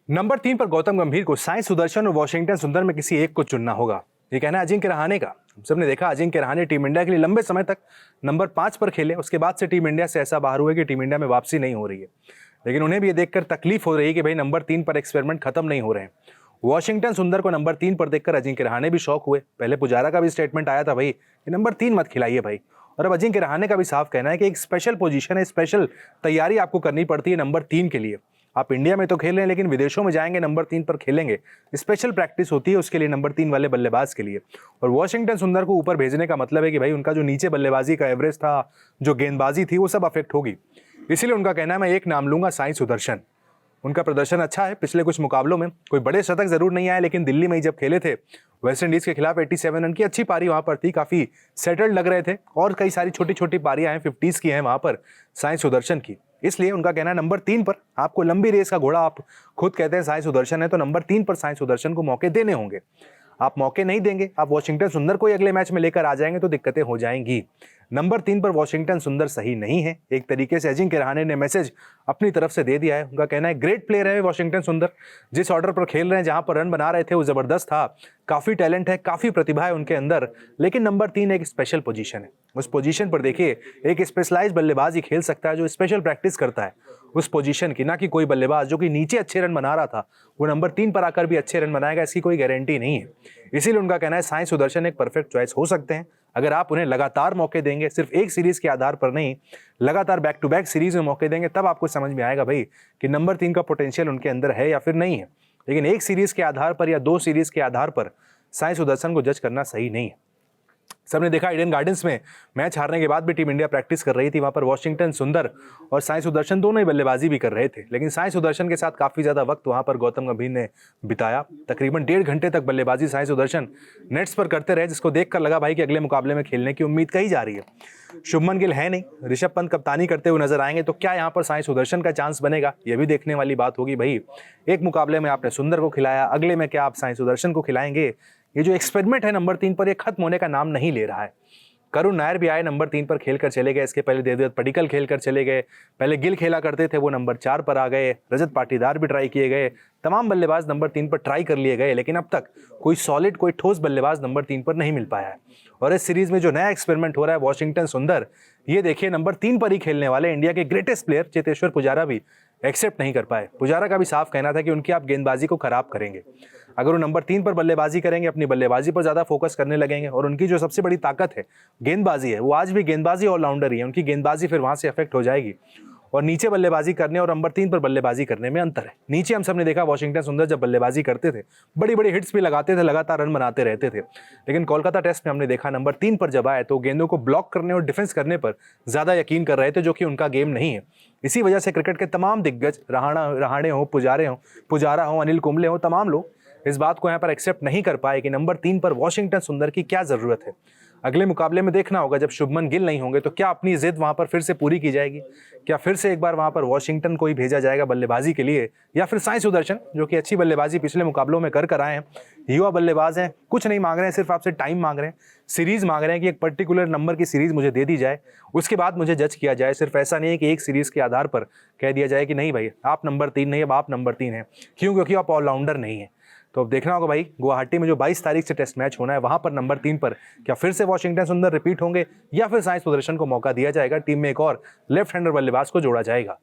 Number 3 पर गौतम गंभीर को साई सुदर्शन और वॉशिंगटन सुंदर में किसी एक को चुनना होगा, ये कहना है अजिंक्य रहाणे का। हम सबने देखा अजिंक्य रहाणे टीम इंडिया के लिए लंबे समय तक नंबर 5 पर खेले, उसके बाद से टीम इंडिया से ऐसा बाहर हुए कि टीम इंडिया में वापसी नहीं हो रही है। लेकिन उन्हें भी ये देखकर तकलीफ हो रही है कि भाई नंबर 3 पर एक्सपेरिमेंट खत्म नहीं हो रहे हैं। वॉशिंगटन सुंदर को नंबर 3 पर देखकर अजिंक्य रहाणे भी शौक हुए। पहले पुजारा का भी स्टेटमेंट आया था भाई कि नंबर 3 मत खिलाइए भाई, और अब अजिंक्य रहाणे का भी साफ कहना है कि एक स्पेशल पोजीशन है, स्पेशल तैयारी आपको करनी पड़ती है नंबर 3 के लिए। आप इंडिया में तो खेल रहे हैं लेकिन विदेशों में जाएंगे नंबर 3 पर खेलेंगे, स्पेशल प्रैक्टिस होती है उसके लिए नंबर 3 वाले बल्लेबाज के लिए। और वॉशिंगटन सुंदर को ऊपर भेजने का मतलब है कि भाई उनका जो नीचे बल्लेबाजी का एवरेज था, जो गेंदबाजी थी, वो सब अफेक्ट होगी। इसीलिए उनका कहना है मैं एक नाम लूंगा, साई सुदर्शन। उनका प्रदर्शन अच्छा है, पिछले कुछ मुकाबलों में कोई बड़े शतक जरूर नहीं आए, लेकिन दिल्ली में ही जब खेले थे वेस्ट इंडीज के खिलाफ 87 रन की अच्छी पारी वहां पर थी, काफी सेटल्ड लग रहे थे। और कई सारी छोटी छोटी पारियां हैं 50s की हैं वहां पर साई सुदर्शन की। इसलिए उनका कहना है नंबर 3 पर आपको लंबी रेस का घोड़ा, आप खुद कहते हैं साई सुदर्शन है, तो नंबर 3 पर साई सुदर्शन को मौके देने होंगे। आप मौके नहीं देंगे, आप वॉशिंगटन सुंदर को अगले मैच में लेकर आ जाएंगे तो दिक्कतें हो जाएंगी। नंबर 3 पर वॉशिंगटन सुंदर सही नहीं है। एक तरीके से अजिंक्य रहाणे ने मैसेज अपनी तरफ से दे दिया है। उनका कहना है ग्रेट प्लेयर है वॉशिंगटन सुंदर, जिस ऑर्डर पर खेल रहे हैं, जहां पर रन बना रहे थे वो जबरदस्त था, काफी टैलेंट है, काफी प्रतिभा है उनके अंदर। लेकिन नंबर 3 एक स्पेशल पोजीशन है। उस पोजीशन पर देखिए एक स्पेशलाइज बल्लेबाज ही खेल सकता है जो स्पेशल प्रैक्टिस करता है उस पोजीशन की, ना कि कोई बल्लेबाज जो कि नीचे अच्छे रन बना रहा था वो नंबर 3 पर आकर भी अच्छे रन बनाएगा, इसकी कोई गारंटी नहीं है। इसीलिए उनका कहना है साई सुदर्शन एक परफेक्ट चॉइस हो सकते हैं अगर आप उन्हें लगातार मौके देंगे, सिर्फ एक सीरीज के आधार पर नहीं, लगातार बैक टू बैक सीरीज में मौके देंगे, तब आपको समझ में आएगा भाई कि नंबर 3 का पोटेंशियल उनके अंदर है या फिर नहीं है। लेकिन एक सीरीज के आधार पर या 2 सीरीज के आधार पर साई सुदर्शन को जज करना सही नहीं है। सबने देखा ईडन गार्डन्स में मैच हारने के बाद भी टीम इंडिया प्रैक्टिस कर रही थी, वहां पर वॉशिंगटन सुंदर और साई सुदर्शन दोनों ही बल्लेबाजी भी कर रहे थे। लेकिन साई सुदर्शन के साथ काफी ज्यादा वक्त वहां पर गौतम गंभीर ने बिताया। तकरीबन 1.5 घंटे तक बल्लेबाजी साई सुदर्शन नेट्स पर करते रहे, जिसको देखकर लगा भाई कि अगले मुकाबले में खेलने की उम्मीद कही जा रही है। शुभमन गिल है नहीं, ऋषभ पंत कप्तानी करते हुए नजर आएंगे, तो क्या यहाँ पर साई सुदर्शन का चांस बनेगा, यह भी देखने वाली बात होगी। भाई एक मुकाबले में आपने सुंदर को खिलाया, अगले में क्या आप साई सुदर्शन को खिलाएंगे? ये जो एक्सपेरिमेंट है नंबर 3 पर, ये खत्म होने का नाम नहीं ले रहा है। करुण नायर भी आए, नंबर 3 पर खेलकर चले गए, इसके पहले देवदत्त पडिक्कल खेलकर चले गए, पहले गिल खेला करते थे वो नंबर 4 पर आ गए, रजत पाटीदार भी ट्राई किए गए, तमाम बल्लेबाज नंबर 3 पर ट्राई कर लिए गए, लेकिन अब तक कोई सॉलिड, कोई ठोस बल्लेबाज नंबर 3 पर नहीं मिल पाया है। और इस सीरीज में जो नया एक्सपेरिमेंट हो रहा है वॉशिंगटन सुंदर, ये देखिए नंबर 3 पर ही खेलने वाले इंडिया के ग्रेटेस्ट प्लेयर चेतेश्वर पुजारा भी एक्सेप्ट नहीं कर पाए। पुजारा का भी साफ कहना था कि उनकी आप गेंदबाजी को खराब करेंगे। अगर वो नंबर 3 पर बल्लेबाजी करेंगे, अपनी बल्लेबाजी पर ज्यादा फोकस करने लगेंगे, और उनकी जो सबसे बड़ी ताकत है गेंदबाजी है, वो आज भी गेंदबाजी ऑलराउंडर ही है, उनकी गेंदबाजी फिर वहां से अफेक्ट हो जाएगी। और नीचे बल्लेबाजी करने और नंबर 3 पर बल्लेबाजी करने में अंतर है। नीचे हम सबने देखा वॉशिंगटन सुंदर जब बल्लेबाजी करते थे बड़ी बड़ी हिट्स भी लगाते थे, लगातार रन बनाते रहते थे। लेकिन कोलकाता टेस्ट में हमने देखा नंबर 3 पर जब आए तो गेंदों को ब्लॉक करने और डिफेंस करने पर ज्यादा यकीन कर रहे थे, जो कि उनका गेम नहीं है। इसी वजह से क्रिकेट के तमाम दिग्गज, रहाणे हो, पुजारा हो, अनिल कुंबले हो, तमाम लोग इस बात को यहाँ पर एक्सेप्ट नहीं कर पाए कि नंबर 3 पर वॉशिंगटन सुंदर की क्या जरूरत है। अगले मुकाबले में देखना होगा जब शुभमन गिल नहीं होंगे तो क्या अपनी जिद वहां पर फिर से पूरी की जाएगी, क्या फिर से एक बार वहां पर वॉशिंगटन को ही भेजा जाएगा बल्लेबाजी के लिए, या फिर साई सुदर्शन जो कि अच्छी बल्लेबाजी पिछले मुकाबलों में कर आए हैं, युवा बल्लेबाज हैं, कुछ नहीं मांग रहे हैं, सिर्फ आपसे टाइम मांग रहे हैं, सीरीज मांग रहे हैं कि एक पर्टिकुलर नंबर की सीरीज मुझे दे दी जाए, उसके बाद मुझे जज किया जाए। सिर्फ ऐसा नहीं है कि एक सीरीज के आधार पर कह दिया जाए कि नहीं भाई आप नंबर 3 नहीं, अब आप नंबर 3 हैं। क्यों? क्योंकि आप ऑलराउंडर नहीं है। तो अब देखना होगा भाई गुवाहाटी में जो 22 तारीख से टेस्ट मैच होना है, वहां पर नंबर 3 पर क्या फिर से वॉशिंगटन सुंदर रिपीट होंगे, या फिर साई सुदर्शन को मौका दिया जाएगा, टीम में एक और लेफ्ट हैंडर बल्लेबाज को जोड़ा जाएगा।